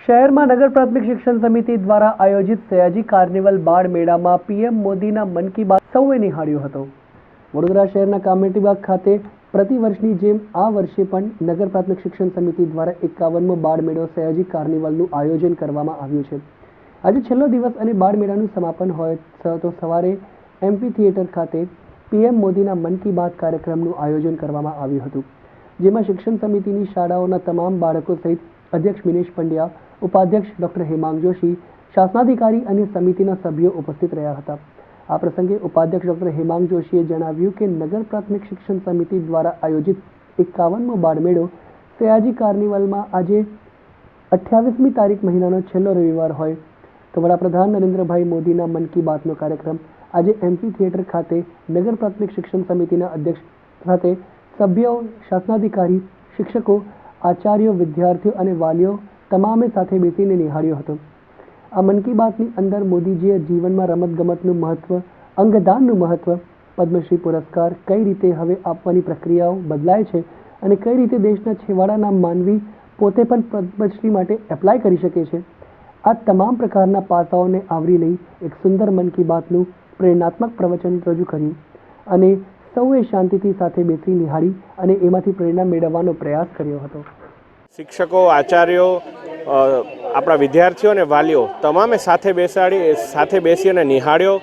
શહેરમાં નગર પ્રાથમિક શિક્ષણ સમિતિ દ્વારા આયોજિત સયાજી કાર્નિવલ બાળ મેળામાં પીએમ મોદીના મન કી બાત સૌએ નિહાળ્યો હતો। વડોદરા શહેરના કામેટીબાગ ખાતે પ્રતિવર્ષની જેમ આ વર્ષે પણ નગર પ્રાથમિક શિક્ષણ સમિતિ દ્વારા 51મો બાળ મેળો સયાજી કાર્નિવલનું આયોજન કરવામાં આવ્યું છે। આજે છેલ્લો દિવસ અને બાળ મેળાનું સમાપન હોય તો સવારે એમપી થિયેટર ખાતે પીએમ મોદીના મન કી બાત કાર્યક્રમનું આયોજન કરવામાં આવ્યું હતું, જેમાં શિક્ષણ સમિતિની શાળાઓના તમામ બાળકો સહિત અધ્યક્ષ મિનેશ પંડ્યા, ઉપાધ્યક્ષ ડોક્ટર હેમાંગ જોશી, શાસનાધિકારી અને સમિતિના સભ્યો ઉપસ્થિત રહ્યા હતા। આ પ્રસંગે ઉપાધ્યક્ષ ડોક્ટર હેમાંગ જોશીએ જણાવ્યું કે નગર પ્રાથમિક શિક્ષણ સમિતિ દ્વારા આયોજિત 51મો બાળ મેળો સયાજી કાર્નિવલમાં આજે 28મી તારીખ મહિનાનો છેલ્લો રવિવાર હોય તો વડાપ્રધાન નરેન્દ્રભાઈ મોદીના મન કી બાતનો કાર્યક્રમ આજે એમપી થિયેટર ખાતે નગર પ્રાથમિક શિક્ષણ સમિતિના અધ્યક્ષ સાથે સભ્યો, શાસનાધિકારી, શિક્ષકો, આચાર્યો, વિદ્યાર્થીઓ અને વાલીઓ તમામે સાથે બેસીને નિહાળ્યો હતો। આ મન કી બાતની અંદર મોદીજીએ જીવનમાં રમતગમતનું મહત્વ, અંગદાનનું મહત્વ, પદ્મશ્રી પુરસ્કાર કઈ રીતે હવે આપવાની પ્રક્રિયાઓ બદલાય છે અને કઈ રીતે દેશના છેવાડાના માનવી પોતે પણ પદ્મશ્રી માટે એપ્લાય કરી શકે છે, આ તમામ પ્રકારના પાસાઓને આવરી લઈ એક સુંદર મન કી બાતનું પ્રેરણાત્મક પ્રવચન રજૂ કર્યું અને સૌએ શાંતિથી સાથે બેસી નિહાળી અને એમાંથી પ્રેરણા મેળવવાનો પ્રયાસ કર્યો હતો। શિક્ષકો, આચાર્યો, આપણા વિદ્યાર્થીઓ અને વાલીઓ તમામે સાથે બેસી અને નિહાળ્યો।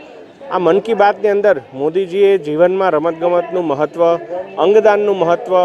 આ મન કી બાતની અંદર મોદીજીએ જીવનમાં રમતગમતનું મહત્ત્વ, અંગદાનનું મહત્ત્વ,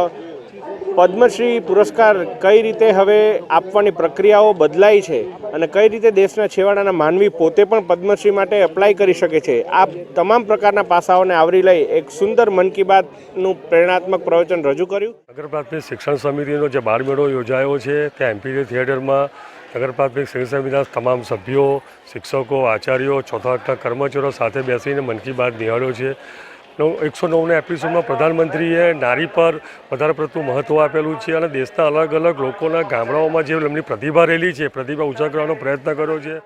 પદ્મશ્રી પુરસ્કાર કઈ રીતે હવે આપવાની પ્રક્રિયાઓ બદલાઈ છે અને કઈ રીતે દેશના છેવાડાના માનવી પોતે પણ પદ્મશ્રી માટે એપ્લાય કરી શકે છે, આ તમામ પ્રકારના પાસાઓને આવરી લઈ એક સુંદર મન કી બાતનું પ્રેરણાત્મક પ્રવચન રજૂ કર્યું। નગર પ્રાથમિક શિક્ષણ સમિતિનો જે બાળ મેળો યોજાયો છે ત્યાં એમપી થિયેટરમાં નગર પ્રાથમિક શિક્ષણ સમિતિના તમામ સભ્યો, શિક્ષકો, આચાર્યો, ચોથા વર્ગના કર્મચારીઓ સાથે બેસીને મન કી બાત નિહાળ્યો છે। 109ના એપિસોડમાં પ્રધાનમંત્રીએ નારી પર વધારે પડતું મહત્ત્વ આપેલું છે અને દેશના અલગ અલગ લોકોના ગામડાઓમાં જે એમની પ્રતિભા રહેલી છે, પ્રતિભા ઉજાગર કરવાનો પ્રયત્ન કર્યો છે।